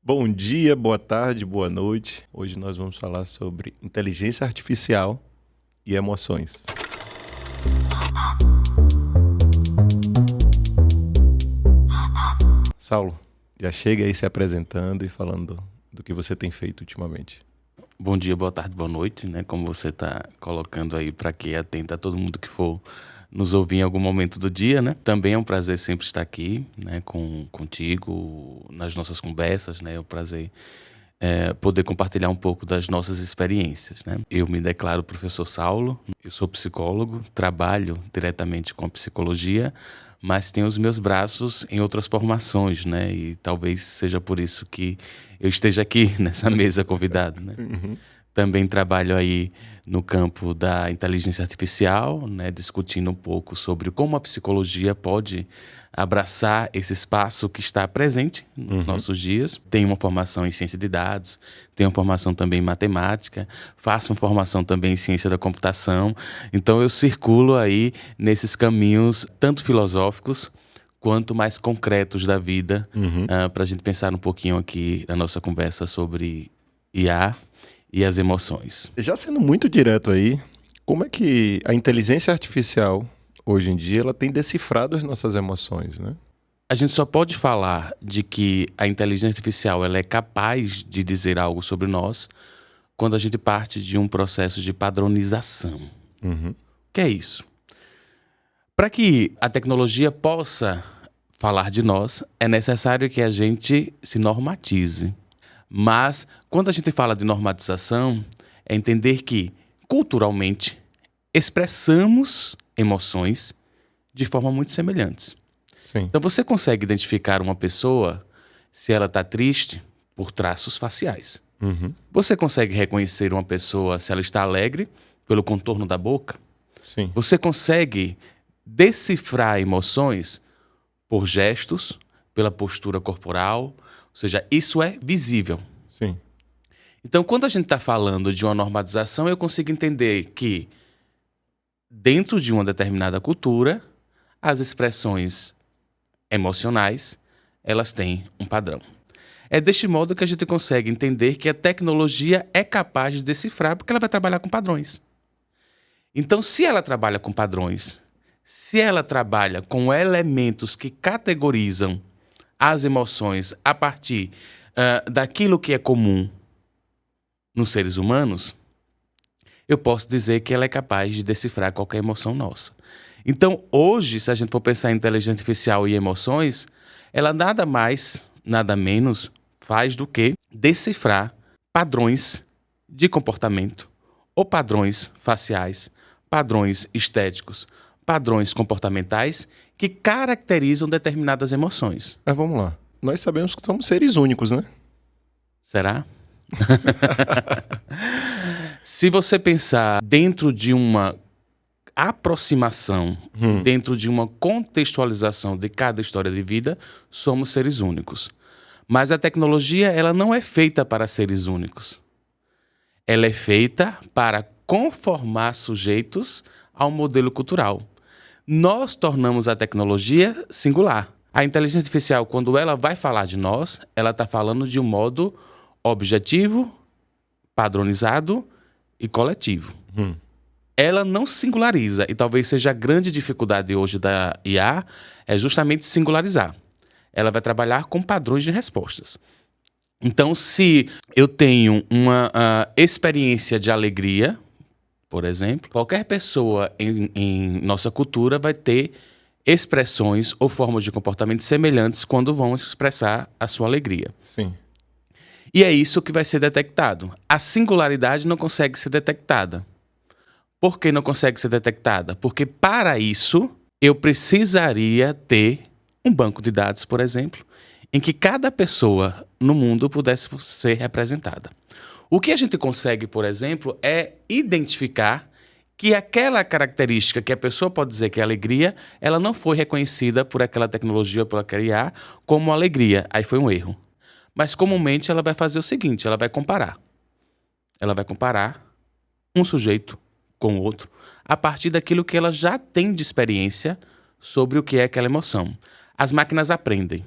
Bom dia, boa tarde, boa noite. Hoje nós vamos falar sobre inteligência artificial e emoções. Saulo, já chega aí se apresentando e falando do que você tem feito ultimamente. Bom dia, boa tarde, boa noite, né? Como você está colocando aí para que atenta a todo mundo que for nos ouvir em algum momento do dia, né? Também é um prazer sempre estar aqui, né? Contigo, nas nossas conversas, né? É um prazer poder compartilhar um pouco das nossas experiências, né? Eu me declaro professor Saulo, eu sou psicólogo, trabalho diretamente com a psicologia, mas tenho os meus braços em outras formações, né? E talvez seja por isso que eu esteja aqui nessa mesa convidado, né? Também trabalho aí no campo da inteligência artificial, né, discutindo um pouco sobre como a psicologia pode abraçar esse espaço que está presente nos nossos dias. Tenho uma formação em ciência de dados, tenho uma formação também em matemática, faço uma formação também em ciência da computação. Então eu circulo aí nesses caminhos tanto filosóficos quanto mais concretos da vida, para a gente pensar um pouquinho aqui na nossa conversa sobre IA e as emoções. Já sendo muito direto aí, como é que a inteligência artificial, hoje em dia, ela tem decifrado as nossas emoções, né? A gente só pode falar de que a inteligência artificial ela é capaz de dizer algo sobre nós quando a gente parte de um processo de padronização. O que é isso? Para que a tecnologia possa falar de nós, é necessário que a gente se normatize. Mas, quando a gente fala de normatização, é entender que, culturalmente, expressamos emoções de forma muito semelhantes. Sim. Então, você consegue identificar uma pessoa, se ela está triste, por traços faciais. Você consegue reconhecer uma pessoa, se ela está alegre, pelo contorno da boca. Sim. Você consegue decifrar emoções por gestos, pela postura corporal. Ou seja, isso é visível. Sim. Então, quando a gente está falando de uma normatização, eu consigo entender que, dentro de uma determinada cultura, as expressões emocionais, elas têm um padrão. É deste modo que a gente consegue entender que a tecnologia é capaz de decifrar, porque ela vai trabalhar com padrões. Então, se ela trabalha com padrões, se ela trabalha com elementos que categorizam as emoções a partir daquilo que é comum nos seres humanos, eu posso dizer que ela é capaz de decifrar qualquer emoção nossa. Então, hoje, se a gente for pensar em inteligência artificial e emoções, ela nada mais, nada menos faz do que decifrar padrões de comportamento ou padrões faciais, padrões estéticos, padrões comportamentais que caracterizam determinadas emoções. Mas vamos lá. Nós sabemos que somos seres únicos, né? Será? Se você pensar dentro de uma aproximação, dentro de uma contextualização de cada história de vida, somos seres únicos. Mas a tecnologia, ela não é feita para seres únicos. Ela é feita para conformar sujeitos ao modelo cultural. Nós tornamos a tecnologia singular. A inteligência artificial, quando ela vai falar de nós, ela está falando de um modo objetivo, padronizado e coletivo. Ela não singulariza, e talvez seja a grande dificuldade hoje da IA, é justamente singularizar. Ela vai trabalhar com padrões de respostas. Então, se eu tenho uma experiência de alegria, por exemplo, qualquer pessoa em nossa cultura vai ter expressões ou formas de comportamento semelhantes quando vão expressar a sua alegria. Sim. E é isso que vai ser detectado. A singularidade não consegue ser detectada. Por que não consegue ser detectada? Porque para isso eu precisaria ter um banco de dados, por exemplo, em que cada pessoa no mundo pudesse ser representada. O que a gente consegue, por exemplo, é identificar que aquela característica que a pessoa pode dizer que é alegria, ela não foi reconhecida por aquela tecnologia, por aquela IA, como alegria. Aí foi um erro. Mas comumente ela vai fazer o seguinte, ela vai comparar. Ela vai comparar um sujeito com o outro a partir daquilo que ela já tem de experiência sobre o que é aquela emoção. As máquinas aprendem.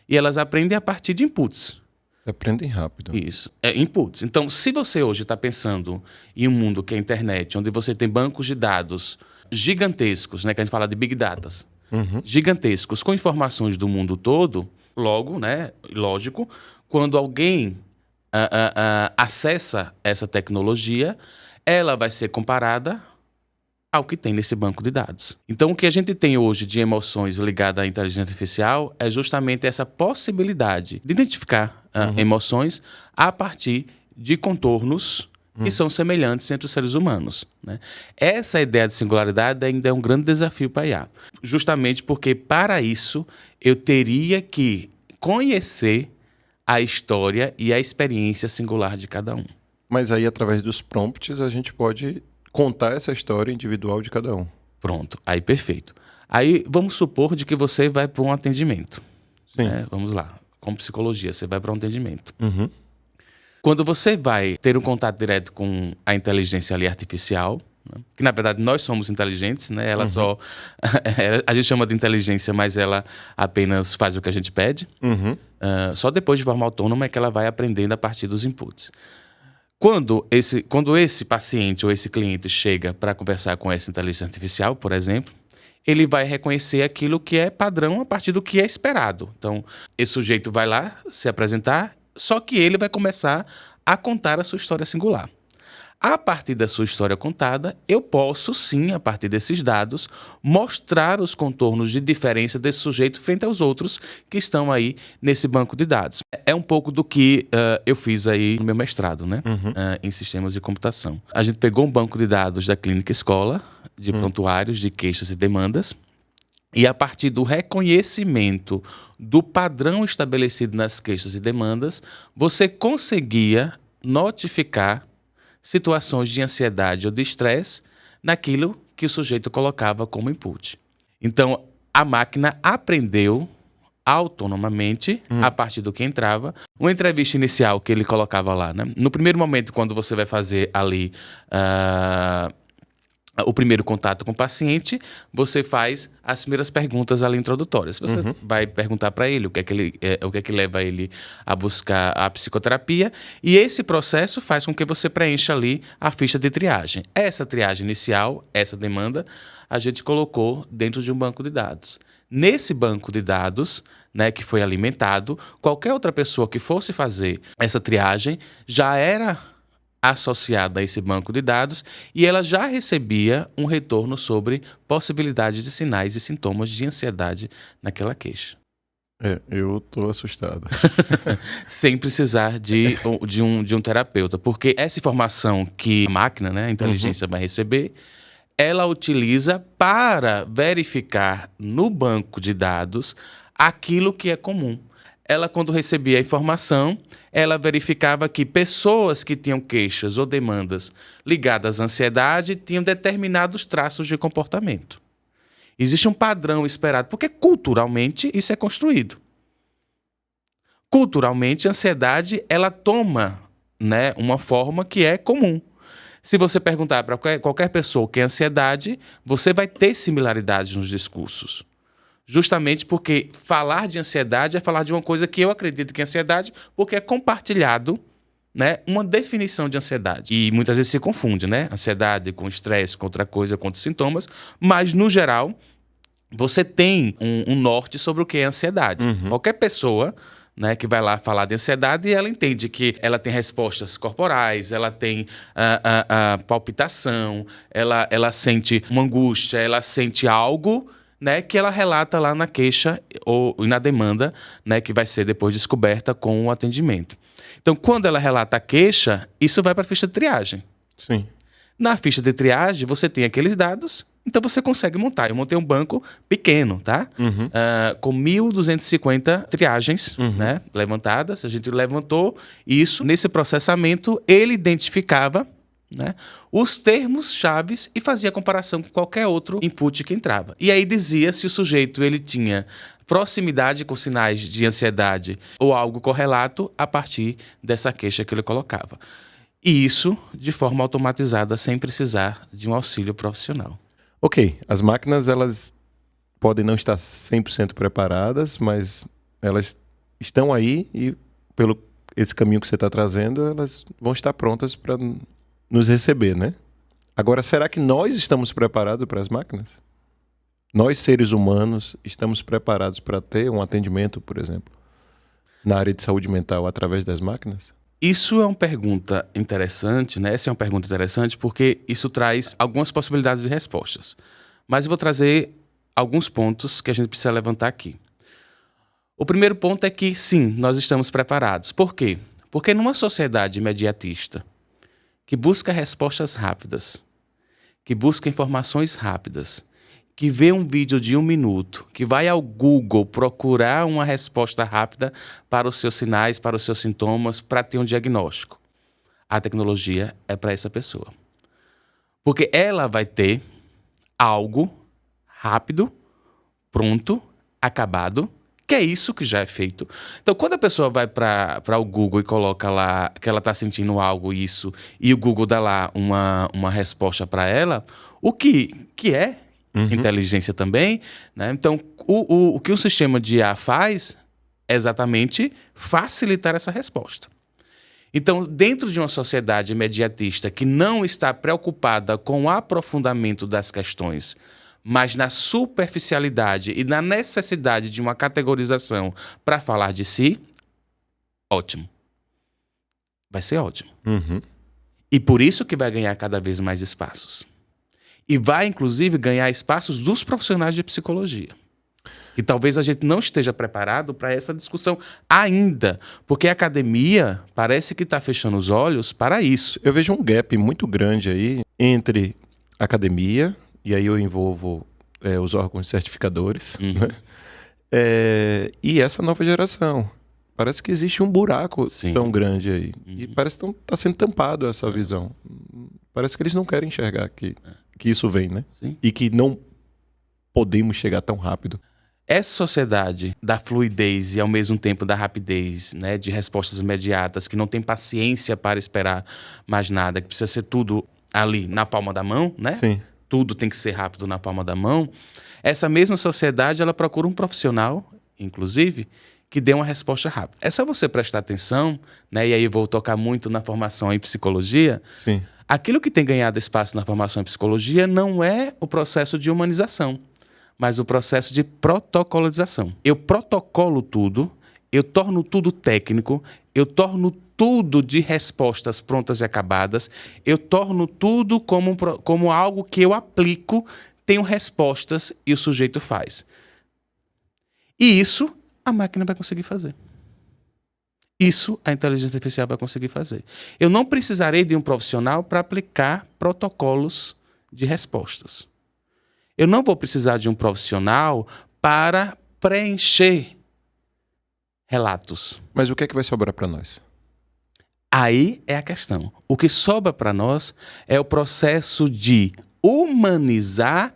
E elas aprendem a partir de inputs. Aprendem rápido. Isso, inputs. Então, se você hoje está pensando em um mundo que é a internet, onde você tem bancos de dados gigantescos, né, que a gente fala de big data, gigantescos, com informações do mundo todo, logo, né, lógico, quando alguém acessa essa tecnologia, ela vai ser comparada ao que tem nesse banco de dados. Então, o que a gente tem hoje de emoções ligadas à inteligência artificial é justamente essa possibilidade de identificar emoções a partir de contornos que são semelhantes entre os seres humanos, né? Essa ideia de singularidade ainda é um grande desafio para a IA, justamente porque, para isso, eu teria que conhecer a história e a experiência singular de cada um. Mas aí, através dos prompts, a gente pode contar essa história individual de cada um. Pronto, aí perfeito. Aí vamos supor de que você vai para um atendimento. Sim. Né? Vamos lá, com psicologia, você vai para um atendimento. Uhum. Quando você vai ter um contato direto com a inteligência ali artificial, né? Que na verdade nós somos inteligentes, né? Ela só... a gente chama de inteligência, mas ela apenas faz o que a gente pede. Só depois de forma autônoma é que ela vai aprendendo a partir dos inputs. Quando esse paciente ou esse cliente chega para conversar com essa inteligência artificial, por exemplo, ele vai reconhecer aquilo que é padrão a partir do que é esperado. Então, esse sujeito vai lá se apresentar, só que ele vai começar a contar a sua história singular. A partir da sua história contada, eu posso sim, a partir desses dados, mostrar os contornos de diferença desse sujeito frente aos outros que estão aí nesse banco de dados. É um pouco do que eu fiz aí no meu mestrado, né? Em sistemas de computação. A gente pegou um banco de dados da clínica escola, de prontuários, de queixas e demandas, e a partir do reconhecimento do padrão estabelecido nas queixas e demandas, você conseguia notificar situações de ansiedade ou de estresse naquilo que o sujeito colocava como input. Então, a máquina aprendeu autonomamente, a partir do que entrava, uma entrevista inicial que ele colocava lá, né? No primeiro momento, quando você vai fazer ali o primeiro contato com o paciente, você faz as primeiras perguntas ali introdutórias. Você vai perguntar para ele o que é que leva ele a buscar a psicoterapia, e esse processo faz com que você preencha ali a ficha de triagem. Essa triagem inicial, essa demanda, a gente colocou dentro de um banco de dados. Nesse banco de dados, né, que foi alimentado, qualquer outra pessoa que fosse fazer essa triagem já era associada a esse banco de dados e ela já recebia um retorno sobre possibilidades de sinais e sintomas de ansiedade naquela queixa. Eu tô assustado. Sem precisar de um terapeuta, porque essa informação que a máquina, né, a inteligência vai receber, ela utiliza para verificar no banco de dados aquilo que é comum. Ela, quando recebia a informação, ela verificava que pessoas que tinham queixas ou demandas ligadas à ansiedade tinham determinados traços de comportamento. Existe um padrão esperado, porque culturalmente isso é construído. Culturalmente, a ansiedade ela toma, né, uma forma que é comum. Se você perguntar para qualquer pessoa o que é ansiedade, você vai ter similaridades nos discursos. Justamente porque falar de ansiedade é falar de uma coisa que eu acredito que é ansiedade, porque é compartilhado, né, uma definição de ansiedade. E muitas vezes se confunde, né? Ansiedade com estresse, com outra coisa, com outros sintomas, mas, no geral, você tem um norte sobre o que é ansiedade. Qualquer pessoa, né, que vai lá falar de ansiedade, ela entende que ela tem respostas corporais, ela tem palpitação, ela sente uma angústia, ela sente algo, né, que ela relata lá na queixa ou na demanda, né, que vai ser depois descoberta com o atendimento. Então, quando ela relata a queixa, isso vai para a ficha de triagem. Sim. Na ficha de triagem, você tem aqueles dados, então você consegue montar. Eu montei um banco pequeno, tá? Com 1.250 triagens, né, levantadas. A gente levantou isso. Nesse processamento, ele identificava, né, os termos chaves e fazia comparação com qualquer outro input que entrava. E aí dizia se o sujeito ele tinha proximidade com sinais de ansiedade ou algo correlato a partir dessa queixa que ele colocava. E isso de forma automatizada, sem precisar de um auxílio profissional. Ok, as máquinas elas podem não estar 100% preparadas, mas elas estão aí e esse caminho que você está trazendo, elas vão estar prontas para nos receber, né? Agora, será que nós estamos preparados para as máquinas? Nós, seres humanos, estamos preparados para ter um atendimento, por exemplo, na área de saúde mental através das máquinas? Isso é uma pergunta interessante, né? Essa é uma pergunta interessante porque isso traz algumas possibilidades de respostas. Mas eu vou trazer alguns pontos que a gente precisa levantar aqui. O primeiro ponto é que, sim, nós estamos preparados. Por quê? Porque numa sociedade imediatista, que busca respostas rápidas, que busca informações rápidas, que vê um vídeo de 1 minuto, que vai ao Google procurar uma resposta rápida para os seus sinais, para os seus sintomas, para ter um diagnóstico. A tecnologia é para essa pessoa. Porque ela vai ter algo rápido, pronto, acabado, que é isso que já é feito. Então, quando a pessoa vai para o Google e coloca lá que ela está sentindo algo, isso, e o Google dá lá uma resposta para ela, o que é inteligência também, né? Então, o que o sistema de IA faz é exatamente facilitar essa resposta. Então, dentro de uma sociedade imediatista que não está preocupada com o aprofundamento das questões, mas na superficialidade e na necessidade de uma categorização para falar de si, ótimo. Vai ser ótimo. E por isso que vai ganhar cada vez mais espaços. E vai, inclusive, ganhar espaços dos profissionais de psicologia. E talvez a gente não esteja preparado para essa discussão ainda, porque a academia parece que está fechando os olhos para isso. Eu vejo um gap muito grande aí entre academia, e aí eu envolvo os órgãos certificadores, né? E essa nova geração. Parece que existe um buraco tão grande aí. E parece que está sendo tampado essa visão. Parece que eles não querem enxergar que isso vem, né? Sim. E que não podemos chegar tão rápido. Essa sociedade da fluidez e ao mesmo tempo da rapidez, né, de respostas imediatas, que não tem paciência para esperar mais nada, que precisa ser tudo ali na palma da mão, né? Sim. Tudo tem que ser rápido na palma da mão. Essa mesma sociedade, ela procura um profissional, inclusive, que dê uma resposta rápida. É só você prestar atenção, né? E aí eu vou tocar muito na formação em psicologia. Sim. Aquilo que tem ganhado espaço na formação em psicologia não é o processo de humanização, mas o processo de protocolização. Eu protocolo tudo, eu torno tudo técnico, eu torno tudo de respostas prontas e acabadas, eu torno tudo como algo que eu aplico, tenho respostas e o sujeito faz. E isso a máquina vai conseguir fazer. Isso a inteligência artificial vai conseguir fazer. Eu não precisarei de um profissional para aplicar protocolos de respostas. Eu não vou precisar de um profissional para preencher relatos. Mas o que é que vai sobrar para nós? Aí é a questão. O que sobra para nós é o processo de humanizar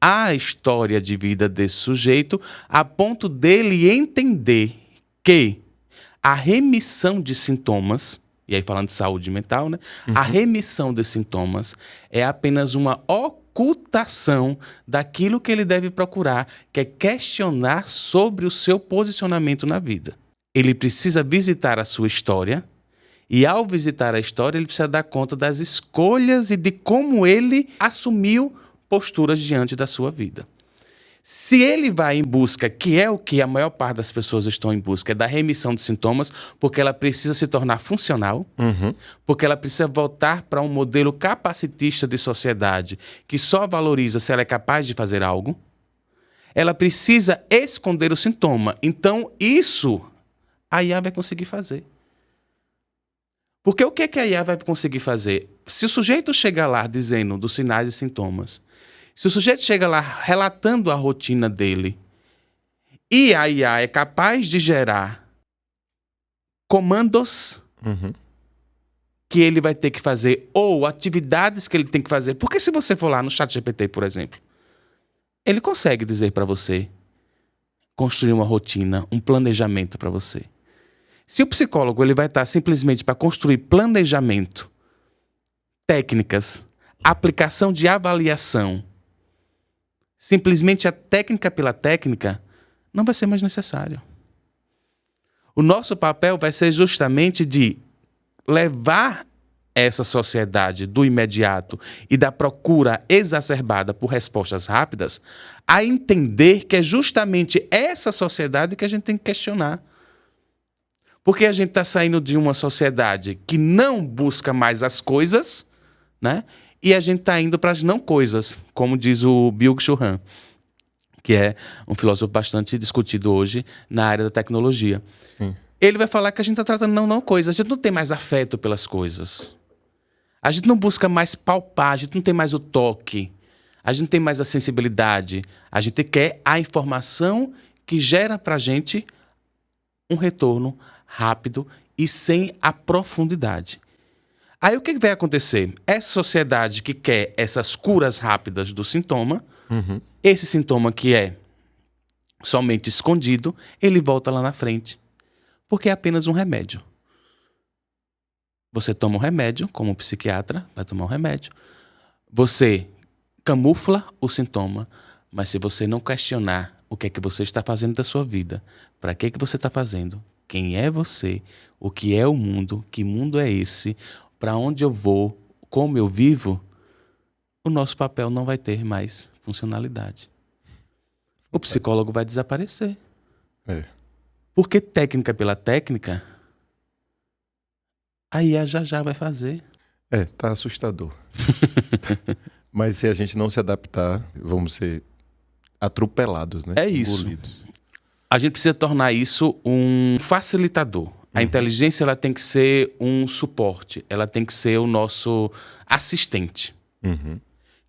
a história de vida desse sujeito a ponto dele entender que a remissão de sintomas, e aí falando de saúde mental, né? A remissão de sintomas é apenas uma ocultação daquilo que ele deve procurar, que é questionar sobre o seu posicionamento na vida. Ele precisa visitar a sua história, e ao visitar a história, ele precisa dar conta das escolhas e de como ele assumiu posturas diante da sua vida. Se ele vai em busca, que é o que a maior parte das pessoas estão em busca, é da remissão de sintomas, porque ela precisa se tornar funcional, porque ela precisa voltar para um modelo capacitista de sociedade que só valoriza se ela é capaz de fazer algo, ela precisa esconder o sintoma. Então, isso a IA vai conseguir fazer. Porque o que a IA vai conseguir fazer? Se o sujeito chega lá dizendo dos sinais e sintomas, se o sujeito chega lá relatando a rotina dele e a IA é capaz de gerar comandos que ele vai ter que fazer ou atividades que ele tem que fazer. Porque se você for lá no ChatGPT, por exemplo, ele consegue dizer para você, construir uma rotina, um planejamento para você. Se o psicólogo ele vai estar simplesmente para construir planejamento, técnicas, aplicação de avaliação, simplesmente a técnica pela técnica, não vai ser mais necessário. O nosso papel vai ser justamente de levar essa sociedade do imediato e da procura exacerbada por respostas rápidas a entender que é justamente essa sociedade que a gente tem que questionar. Porque a gente está saindo de uma sociedade que não busca mais as coisas, né? E a gente está indo para as não coisas, como diz o Byung-Chul Han, que é um filósofo bastante discutido hoje na área da tecnologia. Sim. Ele vai falar que a gente está tratando não coisas, a gente não tem mais afeto pelas coisas. A gente não busca mais palpar, a gente não tem mais o toque, a gente não tem mais a sensibilidade. A gente quer a informação que gera para a gente um retorno rápido e sem a profundidade. Aí o que vai acontecer? Essa sociedade que quer essas curas rápidas do sintoma, esse sintoma que é somente escondido, ele volta lá na frente, porque é apenas um remédio. Você toma um remédio, como um psiquiatra vai tomar um remédio. Você camufla o sintoma, mas se você não questionar o que é que você está fazendo da sua vida, para que você está fazendo, quem é você, o que é o mundo, que mundo é esse, para onde eu vou, como eu vivo, o nosso papel não vai ter mais funcionalidade. O psicólogo vai desaparecer. Porque técnica pela técnica, a IA já vai fazer. Tá assustador. Mas se a gente não se adaptar, vamos ser atropelados, né? É isso. Engolidos. A gente precisa tornar isso um facilitador. A inteligência ela tem que ser um suporte, ela tem que ser o nosso assistente.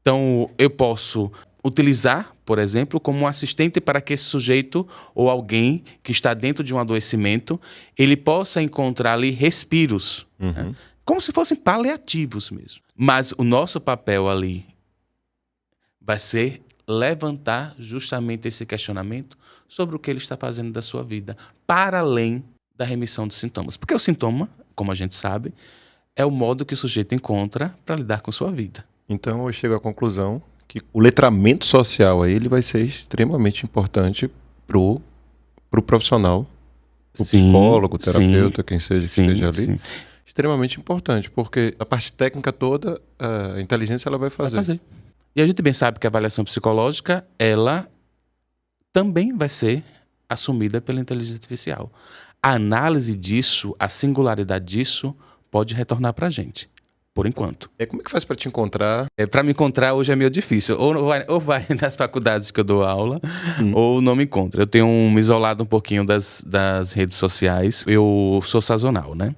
Então, eu posso utilizar, por exemplo, como um assistente para que esse sujeito ou alguém que está dentro de um adoecimento, ele possa encontrar ali respiros, né? Como se fossem paliativos mesmo. Mas o nosso papel ali vai ser levantar justamente esse questionamento sobre o que ele está fazendo da sua vida, para além da remissão dos sintomas. Porque o sintoma, como a gente sabe, é o modo que o sujeito encontra para lidar com sua vida. Então eu chego à conclusão que o letramento social aí ele vai ser extremamente importante pro profissional, o psicólogo, o terapeuta, quem seja que esteja ali. Sim. Extremamente importante, porque a parte técnica toda, a inteligência ela vai fazer. E a gente bem sabe que a avaliação psicológica, ela também vai ser assumida pela inteligência artificial. A análise disso, a singularidade disso, pode retornar para a gente, por enquanto. Como é que faz para te encontrar? Para me encontrar hoje é meio difícil. Ou vai nas faculdades que eu dou aula, ou não me encontro. Eu tenho me isolado um pouquinho das redes sociais. Eu sou sazonal, né?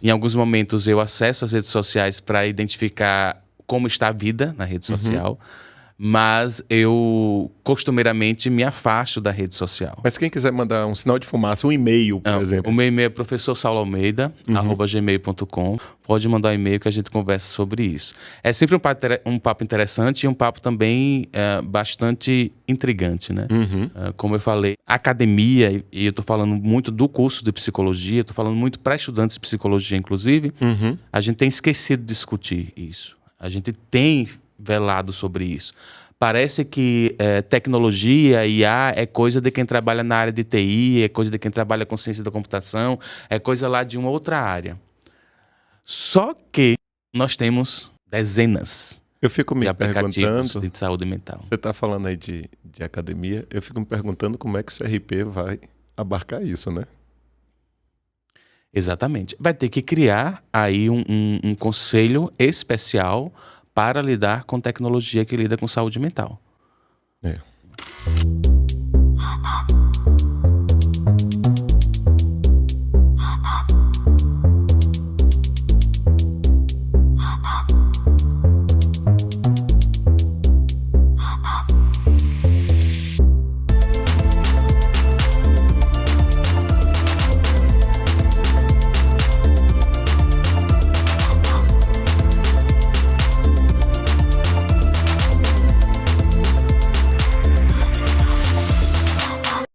Em alguns momentos eu acesso as redes sociais para identificar como está a vida na rede social, mas eu costumeiramente me afasto da rede social. Mas quem quiser mandar um sinal de fumaça, um e-mail, por exemplo. O meu e-mail é professorsaulaalmeida@gmail.com. Pode mandar um e-mail que a gente conversa sobre isso. É sempre um papo interessante e um papo também bastante intrigante, né? Como eu falei, a academia, e eu estou falando muito do curso de psicologia, estou falando muito para estudantes de psicologia, inclusive, a gente tem esquecido de discutir isso. A gente tem velado sobre isso. Parece que tecnologia, IA, é coisa de quem trabalha na área de TI, é coisa de quem trabalha com ciência da computação, é coisa lá de uma outra área. Só que nós temos dezenas de aplicativos de saúde mental. Você está falando aí de academia, eu fico me perguntando como é que o CRP vai abarcar isso, né? Exatamente. Vai ter que criar aí um conselho especial para lidar com tecnologia que lida com saúde mental.